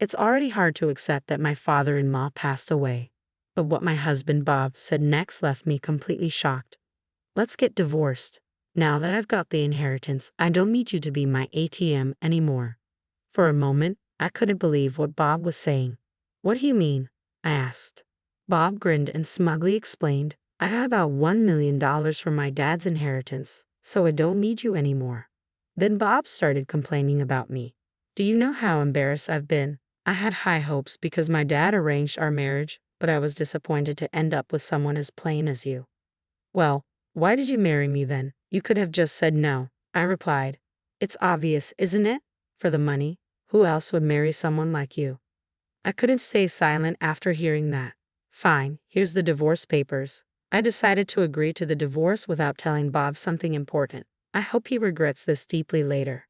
It's already hard to accept that my father-in-law passed away. But what my husband Bob said next left me completely shocked. Let's get divorced. Now that I've got the inheritance, I don't need you to be my ATM anymore. For a moment, I couldn't believe what Bob was saying. What do you mean? I asked. Bob grinned and smugly explained, I have about $1 million from my dad's inheritance, so I don't need you anymore. Then Bob started complaining about me. Do you know how embarrassed I've been? I had high hopes because my dad arranged our marriage, but I was disappointed to end up with someone as plain as you. Well, why did you marry me then? You could have just said no, I replied. It's obvious, isn't it? For the money. Who else would marry someone like you? I couldn't stay silent after hearing that. Fine, here's the divorce papers. I decided to agree to the divorce without telling Bob something important. I hope he regrets this deeply later.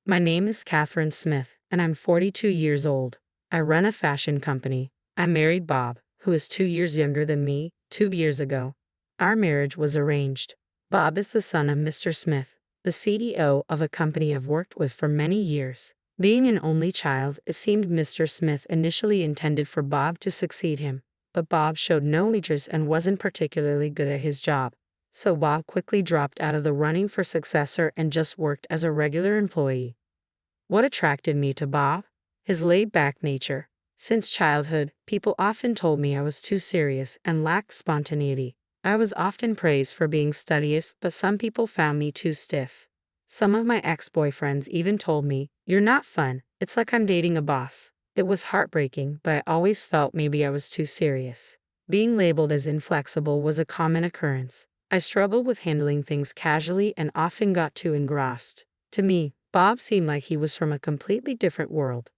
My name is Catherine Smith, and I'm 42 years old. I run a fashion company. I married Bob, who is 2 years younger than me, 2 years ago. Our marriage was arranged. Bob is the son of Mr. Smith, the CDO of a company I've worked with for many years. Being an only child, it seemed Mr. Smith initially intended for Bob to succeed him, but Bob showed no interest and wasn't particularly good at his job. So Bob quickly dropped out of the running for successor and just worked as a regular employee. What attracted me to Bob? His laid-back nature. Since childhood, people often told me I was too serious and lacked spontaneity. I was often praised for being studious, but some people found me too stiff. Some of my ex-boyfriends even told me, "You're not fun, it's like I'm dating a boss." It was heartbreaking, but I always felt maybe I was too serious. Being labeled as inflexible was a common occurrence. I struggled with handling things casually and often got too engrossed. To me, Bob seemed like he was from a completely different world.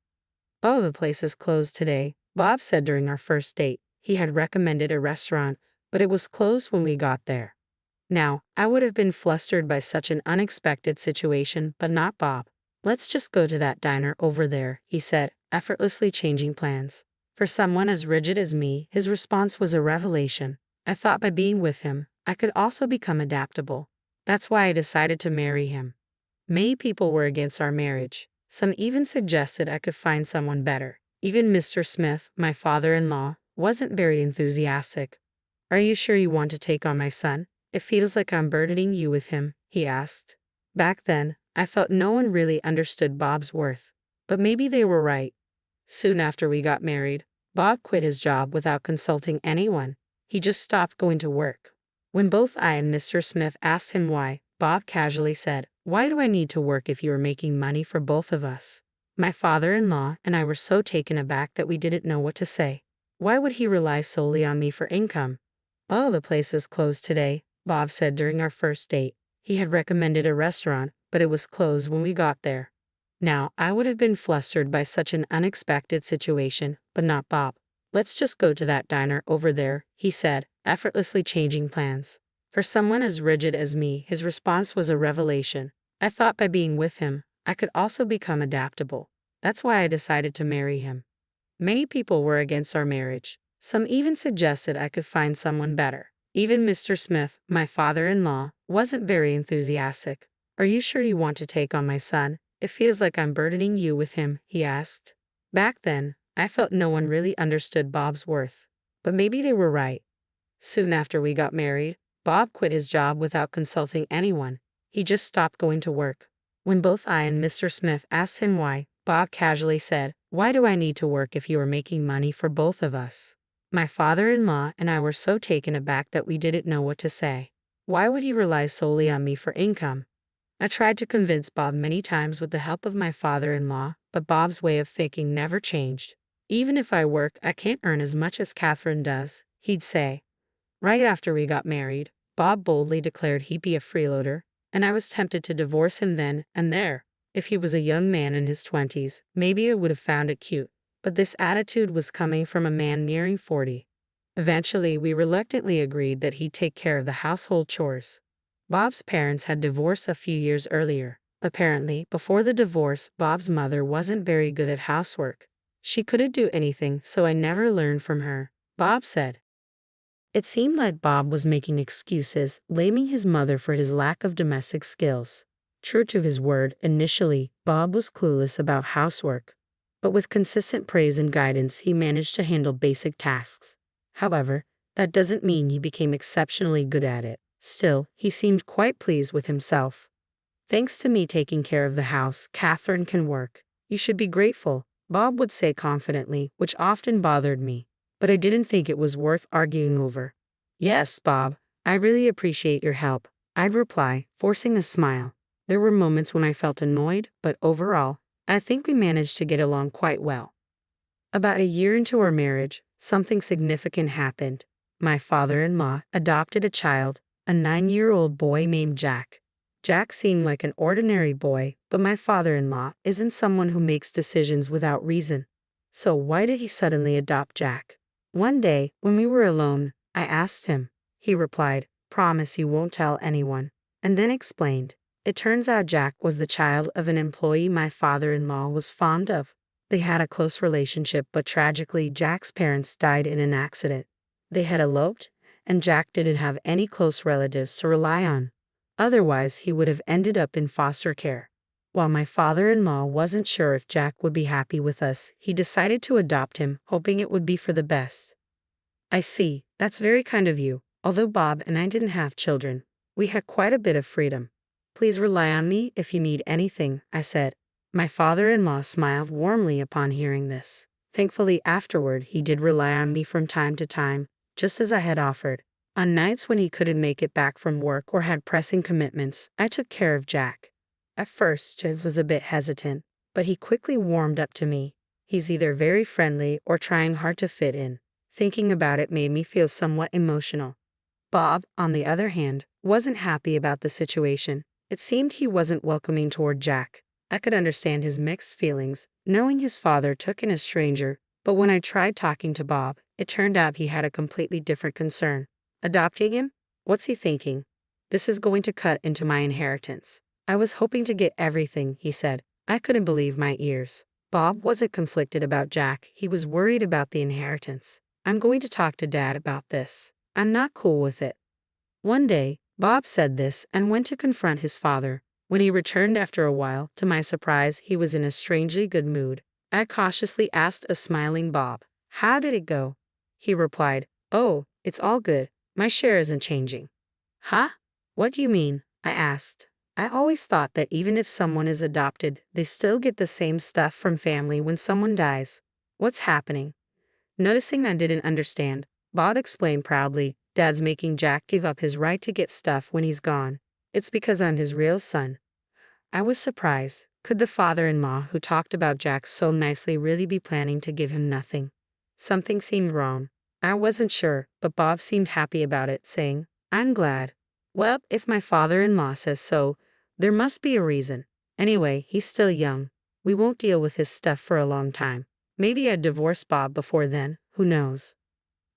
"Oh, the place is closed today," Bob said during our first date. He had recommended a restaurant, but it was closed when we got there. Now, I would have been flustered by such an unexpected situation, but not Bob. "Let's just go to that diner over there," he said, effortlessly changing plans. For someone as rigid as me, his response was a revelation. I thought by being with him, I could also become adaptable. That's why I decided to marry him. Many people were against our marriage. Some even suggested I could find someone better. Even Mr. Smith, my father-in-law, wasn't very enthusiastic. "Are you sure you want to take on my son? It feels like I'm burdening you with him," he asked. Back then, I felt no one really understood Bob's worth. But maybe they were right. Soon after we got married, Bob quit his job without consulting anyone. He just stopped going to work. When both I and Mr. Smith asked him why, Bob casually said, "Why do I need to work if you are making money for both of us?" My father-in-law and I were so taken aback that we didn't know what to say. Why would he rely solely on me for income? "Oh, the place is closed today," Bob said during our first date. He had recommended a restaurant, but it was closed when we got there. Now, I would have been flustered by such an unexpected situation, but not Bob. "Let's just go to that diner over there," he said, effortlessly changing plans. For someone as rigid as me, his response was a revelation. I thought by being with him, I could also become adaptable. That's why I decided to marry him. Many people were against our marriage. Some even suggested I could find someone better. Even Mr. Smith, my father-in-law, wasn't very enthusiastic. "Are you sure you want to take on my son? It feels like I'm burdening you with him," he asked. Back then, I felt no one really understood Bob's worth. But maybe they were right. Soon after we got married, Bob quit his job without consulting anyone. He just stopped going to work. When both I and Mr. Smith asked him why, Bob casually said, "Why do I need to work if you are making money for both of us?" My father-in-law and I were so taken aback that we didn't know what to say. Why would he rely solely on me for income? I tried to convince Bob many times with the help of my father-in-law, but Bob's way of thinking never changed. "Even if I work, I can't earn as much as Catherine does," he'd say. Right after we got married, Bob boldly declared he'd be a freeloader, and I was tempted to divorce him then and there. If he was a young man in his 20s, maybe I would have found it cute. But this attitude was coming from a man nearing 40. Eventually, we reluctantly agreed that he'd take care of the household chores. Bob's parents had divorced a few years earlier. Apparently, before the divorce, Bob's mother wasn't very good at housework. She couldn't do anything, so I never learned from her, Bob said. It seemed like Bob was making excuses, blaming his mother for his lack of domestic skills. True to his word, initially, Bob was clueless about housework. but with consistent praise and guidance, he managed to handle basic tasks. However, that doesn't mean he became exceptionally good at it. Still, he seemed quite pleased with himself. Thanks to me taking care of the house, Catherine can work. You should be grateful, Bob would say confidently, which often bothered me. But I didn't think it was worth arguing over. Yes, Bob, I really appreciate your help, I'd reply, forcing a smile. There were moments when I felt annoyed, but overall, I think we managed to get along quite well. About a year into our marriage, something significant happened. My father-in-law adopted a child, a 9-year-old boy named Jack. Jack seemed like an ordinary boy, but my father-in-law isn't someone who makes decisions without reason. So why did he suddenly adopt Jack? One day, when we were alone, I asked him. He replied, "Promise you won't tell anyone," and then explained. It turns out Jack was the child of an employee my father-in-law was fond of. They had a close relationship, but tragically, Jack's parents died in an accident. They had eloped, and Jack didn't have any close relatives to rely on. Otherwise, he would have ended up in foster care. While my father-in-law wasn't sure if Jack would be happy with us, he decided to adopt him, hoping it would be for the best. I see, that's very kind of you. Although Bob and I didn't have children, we had quite a bit of freedom. Please rely on me if you need anything, I said. My father-in-law smiled warmly upon hearing this. Thankfully, afterward, he did rely on me from time to time, just as I had offered. On nights when he couldn't make it back from work or had pressing commitments, I took care of Jack. At first, James was a bit hesitant, but he quickly warmed up to me. He's either very friendly or trying hard to fit in. Thinking about it made me feel somewhat emotional. Bob, on the other hand, wasn't happy about the situation. It seemed he wasn't welcoming toward Jack. I could understand his mixed feelings, knowing his father took in a stranger, but when I tried talking to Bob, it turned out he had a completely different concern. Adopting him? What's he thinking? This is going to cut into my inheritance. I was hoping to get everything, he said. I couldn't believe my ears. Bob wasn't conflicted about Jack, he was worried about the inheritance. I'm going to talk to Dad about this. I'm not cool with it. One day, Bob said this and went to confront his father. When he returned after a while, to my surprise, he was in a strangely good mood. I cautiously asked a smiling Bob, "How did it go?" He replied, "Oh, it's all good. My share isn't changing." Huh? What do you mean? I asked. I always thought that even if someone is adopted, they still get the same stuff from family when someone dies. What's happening? Noticing I didn't understand, Bob explained proudly, "Dad's making Jack give up his right to get stuff when he's gone. It's because I'm his real son." I was surprised. Could the father-in-law who talked about Jack so nicely really be planning to give him nothing? Something seemed wrong. I wasn't sure, but Bob seemed happy about it, saying, "I'm glad. Well, if my father-in-law says so, there must be a reason. Anyway, he's still young. We won't deal with his stuff for a long time. Maybe I'd divorce Bob before then, who knows?"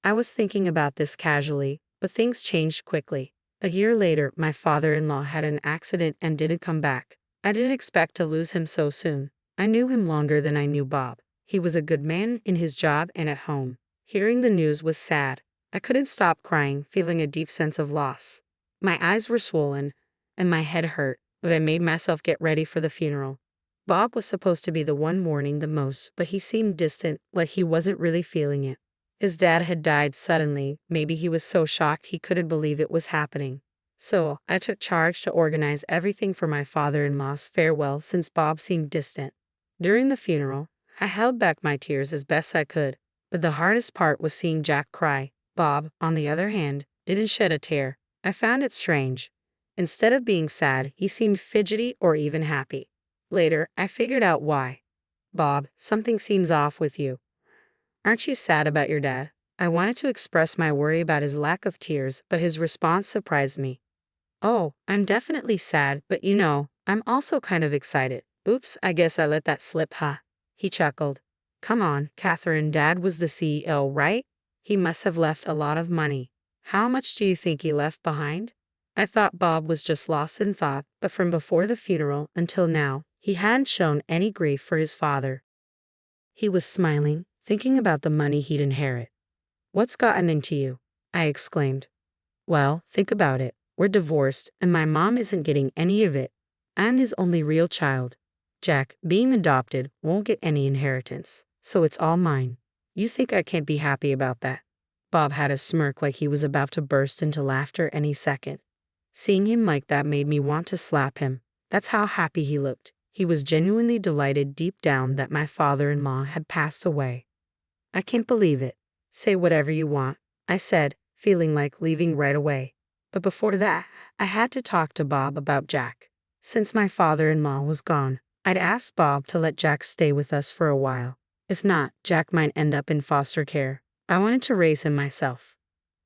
I was thinking about this casually, but things changed quickly. A year later, my father-in-law had an accident and didn't come back. I didn't expect to lose him so soon. I knew him longer than I knew Bob. He was a good man in his job and at home. Hearing the news was sad. I couldn't stop crying, feeling a deep sense of loss. My eyes were swollen, and my head hurt, but I made myself get ready for the funeral. Bob was supposed to be the one mourning the most, but he seemed distant, like he wasn't really feeling it. His dad had died suddenly. Maybe he was so shocked he couldn't believe it was happening. So, I took charge to organize everything for my father-in-law's farewell since Bob seemed distant. During the funeral, I held back my tears as best I could, but the hardest part was seeing Jack cry. Bob, on the other hand, didn't shed a tear. I found it strange. Instead of being sad, he seemed fidgety or even happy. Later, I figured out why. "Bob, something seems off with you. Aren't you sad about your dad?" I wanted to express my worry about his lack of tears, but his response surprised me. "Oh, I'm definitely sad, but I'm also kind of excited." "Oops, I guess I let that slip, huh?" He chuckled. "Come on, Catherine, Dad was the CEO, right? He must have left a lot of money. How much do you think he left behind?" I thought Bob was just lost in thought, but from before the funeral until now, he hadn't shown any grief for his father. He was smiling, thinking about the money he'd inherit. "What's gotten into you?" I exclaimed. "Well, think about it. We're divorced, and my mom isn't getting any of it. I'm his only real child. Jack, being adopted, won't get any inheritance, so it's all mine. You think I can't be happy about that? Bob had a smirk like he was about to burst into laughter any second. Seeing him like that made me want to slap him. That's how happy he looked. He was genuinely delighted deep down that my father-in-law had passed away. I can't believe it. Say whatever you want, I said, feeling like leaving right away. But before that, I had to talk to Bob about Jack. Since my father-in-law was gone, I'd asked Bob to let Jack stay with us for a while. If not, Jack might end up in foster care. I wanted to raise him myself.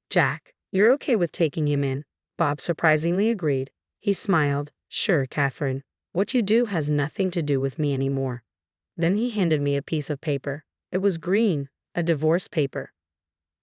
Jack, you're okay with taking him in? Bob surprisingly agreed. He smiled. Sure, Catherine. What you do has nothing to do with me anymore. Then he handed me a piece of paper. It was green, a divorce paper.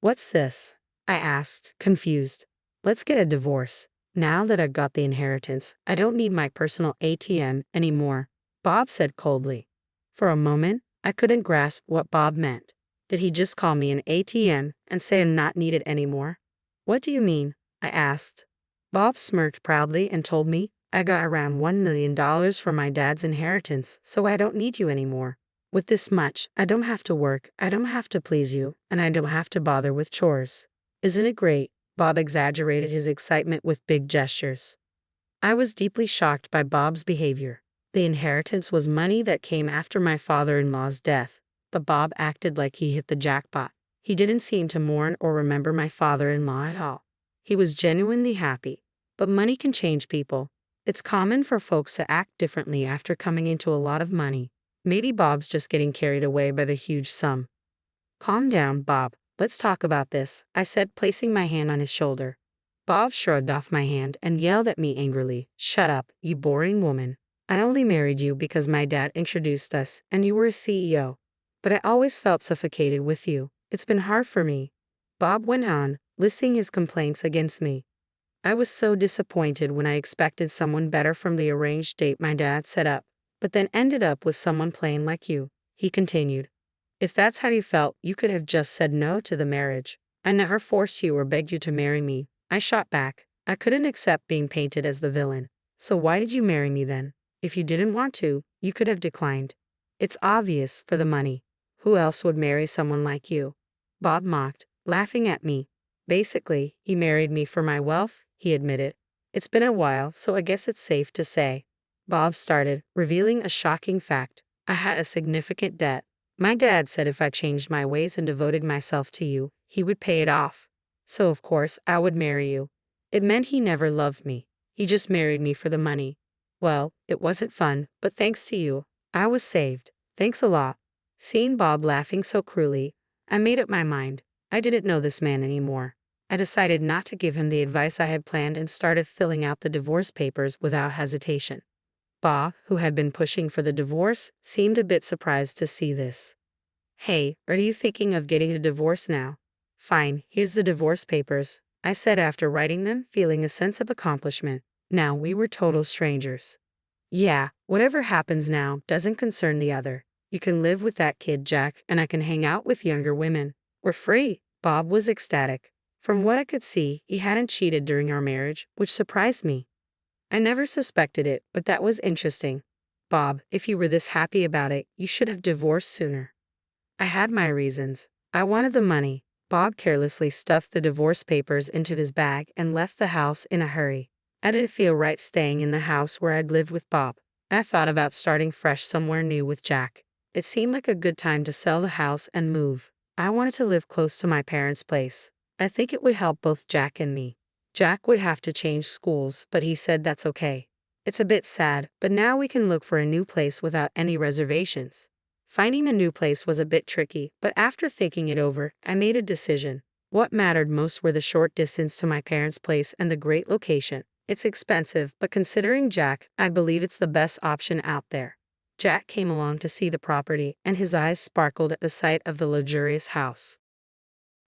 What's this? I asked, confused. Let's get a divorce. Now that I've got the inheritance, I don't need my personal ATM anymore, Bob said coldly. For a moment, I couldn't grasp what Bob meant. Did he just call me an ATM and say I'm not needed anymore? What do you mean? I asked. Bob smirked proudly and told me I got around $1 million from my dad's inheritance, so I don't need you anymore. With this much, I don't have to work, I don't have to please you, and I don't have to bother with chores. Isn't it great? Bob exaggerated his excitement with big gestures. I was deeply shocked by Bob's behavior. The inheritance was money that came after my father-in-law's death, but Bob acted like he hit the jackpot. He didn't seem to mourn or remember my father-in-law at all. He was genuinely happy. But money can change people. It's common for folks to act differently after coming into a lot of money. Maybe Bob's just getting carried away by the huge sum. Calm down, Bob. Let's talk about this, I said, placing my hand on his shoulder. Bob shrugged off my hand and yelled at me angrily. Shut up, you boring woman. I only married you because my dad introduced us and you were a CEO. But I always felt suffocated with you. It's been hard for me. Bob went on, listing his complaints against me. I was so disappointed when I expected someone better from the arranged date my dad set up, but then ended up with someone plain like you, he continued. If that's how you felt, you could have just said no to the marriage. I never forced you or begged you to marry me, I shot back. I couldn't accept being painted as the villain. So why did you marry me then? If you didn't want to, you could have declined. It's obvious, for the money. Who else would marry someone like you? Bob mocked, laughing at me. Basically, he married me for my wealth, he admitted. It's been a while, so I guess it's safe to say. Bob started, revealing a shocking fact. I had a significant debt. My dad said if I changed my ways and devoted myself to you, he would pay it off. So of course, I would marry you. It meant he never loved me. He just married me for the money. Well, it wasn't fun, but thanks to you, I was saved. Thanks a lot. Seeing Bob laughing so cruelly, I made up my mind. I didn't know this man anymore. I decided not to give him the advice I had planned and started filling out the divorce papers without hesitation. Bob, who had been pushing for the divorce, seemed a bit surprised to see this. Hey, are you thinking of getting a divorce now? Fine, here's the divorce papers, I said after writing them, feeling a sense of accomplishment. Now we were total strangers. Yeah, whatever happens now doesn't concern the other. You can live with that kid, Jack, and I can hang out with younger women. We're free. Bob was ecstatic. From what I could see, he hadn't cheated during our marriage, which surprised me. I never suspected it, but that was interesting. Bob, if you were this happy about it, you should have divorced sooner. I had my reasons. I wanted the money. Bob carelessly stuffed the divorce papers into his bag and left the house in a hurry. I didn't feel right staying in the house where I'd lived with Bob. I thought about starting fresh somewhere new with Jack. It seemed like a good time to sell the house and move. I wanted to live close to my parents' place. I think it would help both Jack and me. Jack would have to change schools, but he said that's okay. It's a bit sad, but now we can look for a new place without any reservations. Finding a new place was a bit tricky, but after thinking it over, I made a decision. What mattered most were the short distance to my parents' place and the great location. It's expensive, but considering Jack, I believe it's the best option out there. Jack came along to see the property, and his eyes sparkled at the sight of the luxurious house.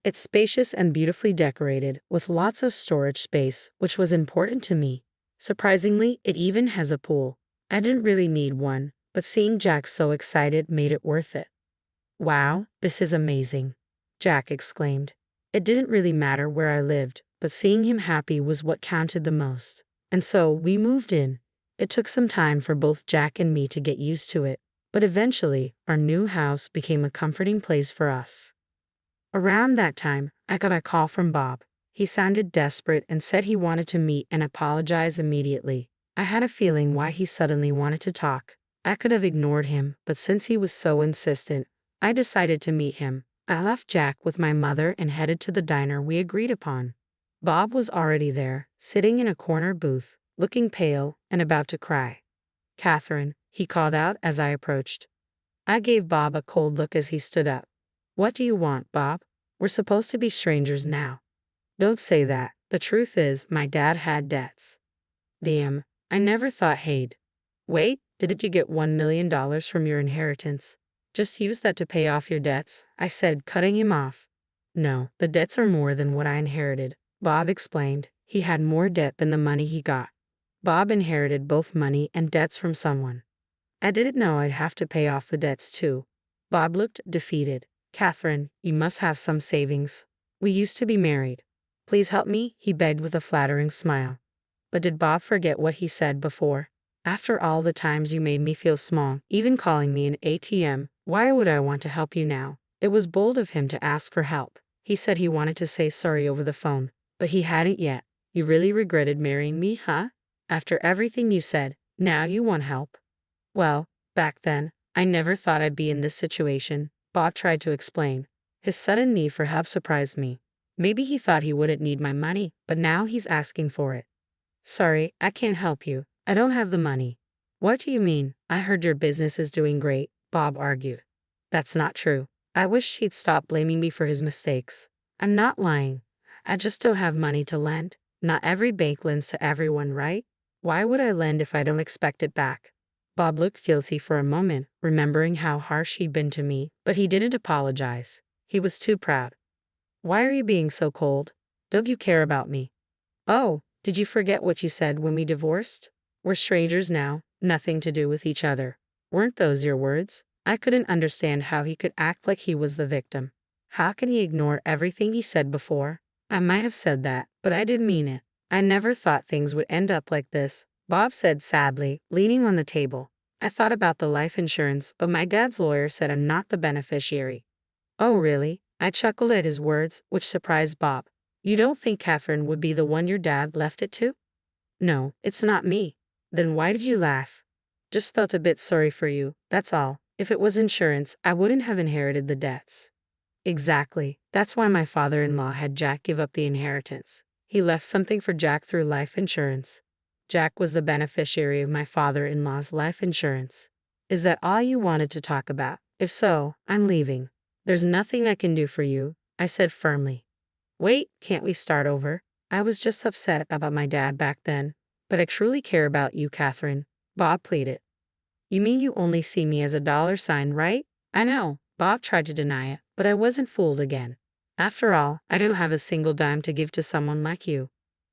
It's spacious and beautifully decorated, with lots of storage space, which was important to me. Surprisingly, it even has a pool. I didn't really need one, but seeing Jack so excited made it worth it. Wow, this is amazing, Jack exclaimed. It didn't really matter where I lived, but seeing him happy was what counted the most. And so we moved in. It took some time for both Jack and me to get used to it, but eventually, our new house became a comforting place for us. Around that time, I got a call from Bob. He sounded desperate and said he wanted to meet and apologize immediately. I had a feeling why he suddenly wanted to talk. I could have ignored him, but since he was so insistent, I decided to meet him. I left Jack with my mother and headed to the diner we agreed upon. Bob was already there, sitting in a corner booth, looking pale and about to cry. "Catherine," he called out as I approached. I gave Bob a cold look as he stood up. "What do you want, Bob? We're supposed to be strangers now." "Don't say that. The truth is, my dad had debts." "Damn, I never thought he'd." "Wait, didn't you get $1 million from your inheritance? Just use that to pay off your debts," I said, cutting him off. "No, the debts are more than what I inherited," Bob explained. He had more debt than the money he got. Bob inherited both money and debts from someone. I didn't know I'd have to pay off the debts too. Bob looked defeated. "Catherine, you must have some savings. We used to be married. Please help me," he begged with a flattering smile. But did Bob forget what he said before? "After all the times you made me feel small, even calling me an ATM, why would I want to help you now?" It was bold of him to ask for help. He said he wanted to say sorry over the phone, but he hadn't yet. "You really regretted marrying me, huh? After everything you said, now you want help?" "Well, back then, I never thought I'd be in this situation," Bob tried to explain. His sudden need for help surprised me. Maybe he thought he wouldn't need my money, but now he's asking for it. "Sorry, I can't help you. I don't have the money." "What do you mean? I heard your business is doing great," Bob argued. "That's not true. I wish he'd stop blaming me for his mistakes. I'm not lying. I just don't have money to lend. Not every bank lends to everyone, right? Why would I lend if I don't expect it back?" Bob looked guilty for a moment, remembering how harsh he'd been to me, but he didn't apologize. He was too proud. "Why are you being so cold? Don't you care about me?" "Oh, did you forget what you said when we divorced? We're strangers now, nothing to do with each other." Weren't those your words? I couldn't understand how he could act like he was the victim. How can he ignore everything he said before? "I might have said that, but I didn't mean it. I never thought things would end up like this," Bob said sadly, leaning on the table. "I thought about the life insurance, but my dad's lawyer said I'm not the beneficiary." "Oh, really?" I chuckled at his words, which surprised Bob. "You don't think Catherine would be the one your dad left it to?" "No, it's not me." "Then why did you laugh?" "Just felt a bit sorry for you, that's all. If it was insurance, I wouldn't have inherited the debts." "Exactly. That's why my father-in-law had Jack give up the inheritance. He left something for Jack through life insurance. Jack was the beneficiary of my father-in-law's life insurance." "Is that all you wanted to talk about? If so, I'm leaving." "There's nothing I can do for you," I said firmly. "Wait, can't we start over? I was just upset about my dad back then, but I truly care about you, Catherine," Bob pleaded. "You mean you only see me as a dollar sign, right?" "I know." Bob tried to deny it, but I wasn't fooled again. "After all, I don't have a single dime to give to someone like you."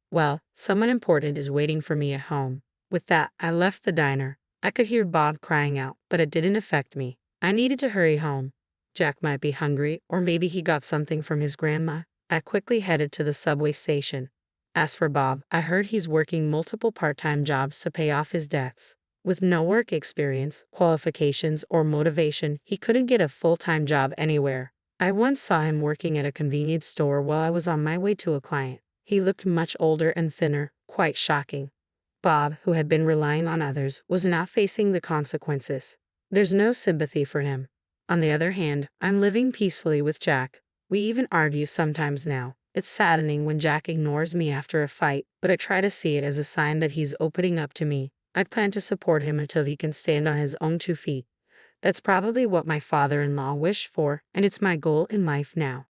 "Well, someone important is waiting for me at home." With that, I left the diner. I could hear Bob crying out, but it didn't affect me. I needed to hurry home. Jack might be hungry, or maybe he got something from his grandma. I quickly headed to the subway station. As for Bob, I heard he's working multiple part-time jobs to pay off his debts. With no work experience, qualifications, or motivation, he couldn't get a full-time job anywhere. I once saw him working at a convenience store while I was on my way to a client. He looked much older and thinner, quite shocking. Bob, who had been relying on others, was now facing the consequences. There's no sympathy for him. On the other hand, I'm living peacefully with Jack. We even argue sometimes now. It's saddening when Jack ignores me after a fight, but I try to see it as a sign that he's opening up to me. I plan to support him until he can stand on his own 2 feet. That's probably what my father-in-law wished for, and it's my goal in life now.